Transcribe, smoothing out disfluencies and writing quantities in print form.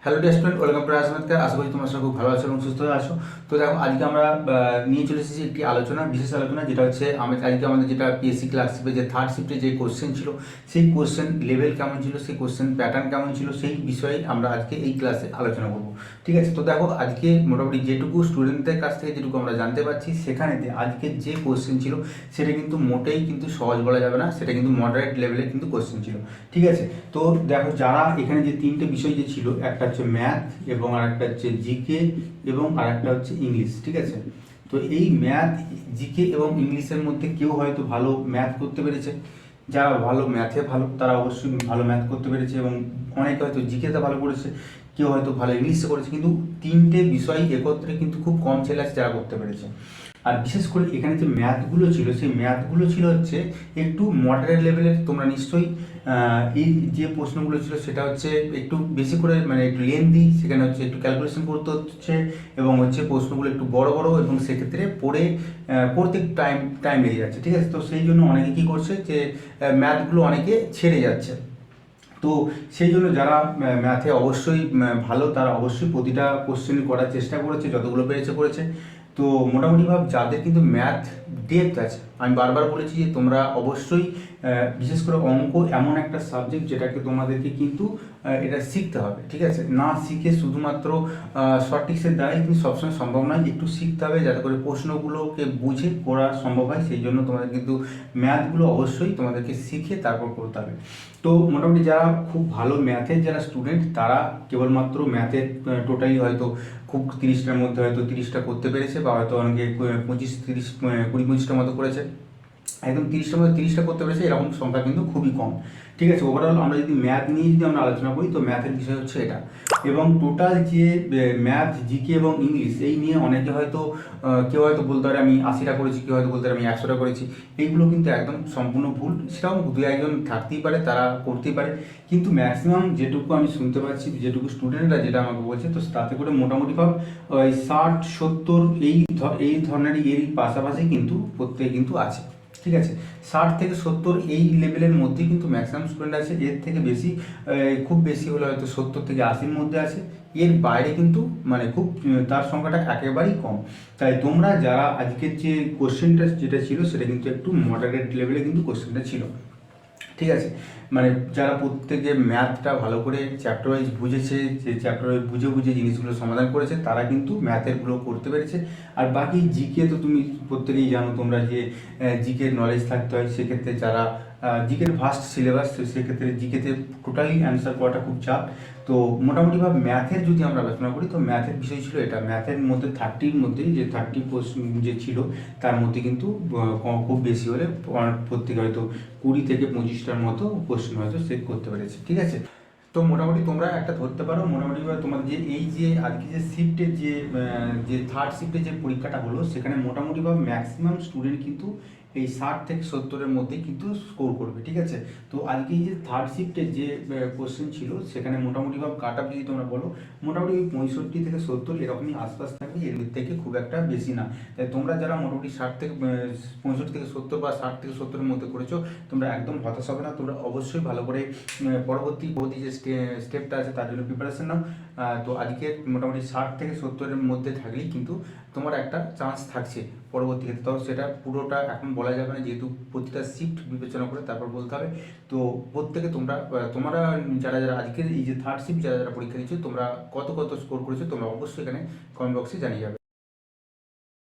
Hello dear student, welcome to রাজমাতকে। আশা করি তোমরা সব খুব ভালো আছো এবং সুস্থ আছো। তো দেখো, আজকে আমরা নিয়ে চলে এসেছি একটি আলোচনা, বিশেষ আলোচনা, যেটা হচ্ছে আজকে আমাদের যেটা পিএসসি ক্লার্কশিপে যে থার্ড শিফটে যে কোশ্চেন ছিল, সেই কোশ্চেন লেভেল কেমন ছিল, সেই কোশ্চেন প্যাটার্ন কেমন ছিল, সেই বিষয়ে আমরা আজকে এই ক্লাসে আলোচনা করব। ঠিক আছে, তো দেখো আজকে মোটামুটি যেটুকু স্টুডেন্টদের কাছ থেকে যেটুকু আমরা জানতে পারছি, সেখানেতে আজকে যে কোশ্চেন ছিল সেটা কিন্তু মোটেই কিন্তু সহজ বলা যাবে না, সেটা কিন্তু মডারেট লেভেলের কিন্তু কোশ্চেন ছিল। ঠিক আছে, তো দেখো যারা এখানে যে তিনটে বিষয় যে ছিল, একটা হচ্ছে ম্যাথ, এবং আরেকটা হচ্ছে জিকে, এবং আরেকটা হচ্ছে ইংলিশ। ঠিক আছে, তো এই ম্যাথ, জিকে এবং ইংলিশের মধ্যে কেউ হয়তো ভালো ম্যাথ করতে পেরেছে, যারা ভালো ম্যাথে ভালো তারা অবশ্যই ভালো ম্যাথ করতে পেরেছে, এবং অনেকে হয়তো জিকেতে ভালো করেছে, কেউ হয়তো ভালো ইংলিশে করেছে, কিন্তু তিনটে বিষয় একত্রে কিন্তু খুব কম ছেলে আছে যারা করতে পেরেছে। আর বিশেষ করে এখানে যে ম্যাথগুলো ছিল, সেই ম্যাথগুলো ছিল হচ্ছে একটু মডারেট লেভেলের। তোমরা নিশ্চয়ই এই যে প্রশ্নগুলো ছিল সেটা হচ্ছে একটু বেশি করে, মানে একটু লেন্দি, সেখানে হচ্ছে একটু ক্যালকুলেশন করতে হচ্ছে, এবং হচ্ছে প্রশ্নগুলো একটু বড় বড়, এবং সেক্ষেত্রে পড়তে টাইম টাইম লেগে যাচ্ছে। ঠিক আছে, তো সেই জন্য অনেকে কী করছে যে ম্যাথগুলো অনেকে ছেড়ে যাচ্ছে। তো সেই জন্য যারা ম্যাথে অবশ্যই ভালো, তারা অবশ্যই প্রতিটা কোশ্চেন করার চেষ্টা করেছে, যতগুলো পেরেছে করেছে। তো মোটামুটিভাবে যাদের কিন্তু ম্যাথ ডেপথ আছে, আমি বারবার বলেছি যে তোমরা অবশ্যই বিশেষ করে অঙ্ক এমন একটা সাবজেক্ট যেটাকে তোমাদেরকে কিন্তু এটা শিখতে হবে। ঠিক আছে, না শিখে শুধুমাত্র সঠিক্সের দ্বারাই কিন্তু সবসময় সম্ভব নয়, একটু শিখতে হবে যাতে করে প্রশ্নগুলোকে বুঝে করা সম্ভব হয়। সেই জন্য তোমাদের কিন্তু ম্যাথগুলো অবশ্যই তোমাদেরকে শিখে তারপর করতে হবে। তো মোটামুটি যারা খুব ভালো ম্যাথের যারা স্টুডেন্ট, তারা কেবলমাত্র ম্যাথের টোটালি হয়তো খুব 30টার মধ্যে হয়তো 30টা করতে পেরেছে, বা হয়তো অনেকে 20-30 20-25টার মতো করেছে। একদম 30টার মধ্যে 30টা করতে পেরেছে, এরকম সংখ্যা কিন্তু খুবই কম। ঠিক আছে, ওভারঅল আমরা যদি ম্যাথ নিয়ে যদি আমরা আলোচনা করি, তো ম্যাথের বিষয় হচ্ছে এটা। এবং টোটাল যে ম্যাথ, জিকে এবং ইংলিশ, এই নিয়ে অনেকে হয়তো কেউ হয়তো বলতে পারে আমি 80টা করেছি, কেউ হয়তো বলতে পারে আমি 100টা করেছি। এইগুলো কিন্তু একদম সম্পূর্ণ ভুল। সেটাও দু একজন থাকতেই পারে, তারা করতেই পারে, কিন্তু ম্যাক্সিমাম যেটুকু আমি শুনতে পাচ্ছি, যেটুকু স্টুডেন্টরা যেটা আমাকে বলছে, তো তাতে করে মোটামুটি ভাব ওই 60-70 এই ধরনেরই এরই পাশাপাশি কিন্তু প্রত্যেকে কিন্তু আছে। ঠিক আছে, 60 থেকে 70 এই লেভেলের মধ্যেই কিন্তু ম্যাক্সিমাম স্টুডেন্ট আছে। এর থেকে বেশি, খুব বেশি হলে হয়তো 70 থেকে 80-র মধ্যে আছে। এর বাইরে কিন্তু মানে খুব তার সংখ্যাটা একেবারেই কম। তাই তোমরা যারা আজকের যে কোশ্চেনটা যেটা ছিল, সেটা কিন্তু একটু মডারেট লেভেলে কিন্তু কোশ্চেনটা ছিল। ঠিক আছে, মানে যারা প্রত্যেকে ম্যাথটা ভালো করে চ্যাপ্টার ওয়াইজ বুঝেছে, যে চ্যাপ্টার ওয়াইজ বুঝে বুঝে জিনিসগুলো সমাধান করেছে, তারা কিন্তু ম্যাথেরগুলো করতে পেরেছে। আর বাকি জিকে তো তুমি প্রত্যেকেই জানো তোমরা যে জিকে নলেজ থাকতে হয়। সেক্ষেত্রে যারা জিকের ভাস্ট সিলেবাস, সেক্ষেত্রে জিকেতে টোটালি অ্যান্সার করাটা খুব চাপ। তো মোটামুটিভাবে ম্যাথের যদি আমরা আলোচনা করি, তো ম্যাথের বিষয় ছিল এটা। ম্যাথের মধ্যে 30-র মধ্যে যে 30 যে ছিল, তার মধ্যে কিন্তু খুব বেশি হলে প্রত্যেকে হয়তো 20 থেকে 25টার মতো কোশ্চেন হয়তো সেট করতে পেরেছে। ঠিক আছে, তো মোটামুটি তোমরা একটা ধরতে পারো, মোটামুটি তোমাদের যে এই যে আজকে যে শিফটের যে থার্ড শিফটের যে পরীক্ষাটা হলো, সেখানে মোটামুটিভাবে ম্যাক্সিমাম স্টুডেন্ট কিন্তু এই 60 থেকে 70-এর মধ্যেই কিন্তু স্কোর করবে। ঠিক আছে, তো আজকে এই যে থার্ড শিফটের যে কোশ্চেন ছিল, সেখানে মোটামুটিভাবে কাট আপ যদি তোমরা বলো, মোটামুটি 65 থেকে 70 এরকমই আশপাশ থাকবে, এর থেকে খুব একটা বেশি না। তাই তোমরা যারা মোটামুটি 65 থেকে 70 বা 60 থেকে 70-এর মধ্যে করেছো, তোমরা একদম হতাশ হবে না। তোমরা অবশ্যই ভালো করে পরবর্তী যে স্টেপটা আছে তার জন্য প্রিপারেশন নাও। তো আজকে মোটামুটি 60 থেকে 70-এর মধ্যে থাকলেই কিন্তু তোমার একটা চান্স থাকছে পরবর্তী ক্ষেত্রে। তো সেটা পুরোটা এখন বলা যাবে না, যেহেতু প্রতিটা শিফট বিবেচনা করে তারপর বলতে হবে। তো প্রত্যেকে তোমরা যারা যারা আজকের এই যে থার্ড শিফট যারা যারা পরীক্ষা দিচ্ছ, তোমরা কত কত স্কোর করেছো, তোমরা অবশ্যই এখানে কমেন্ট বক্সে জানিয়ে যাবে।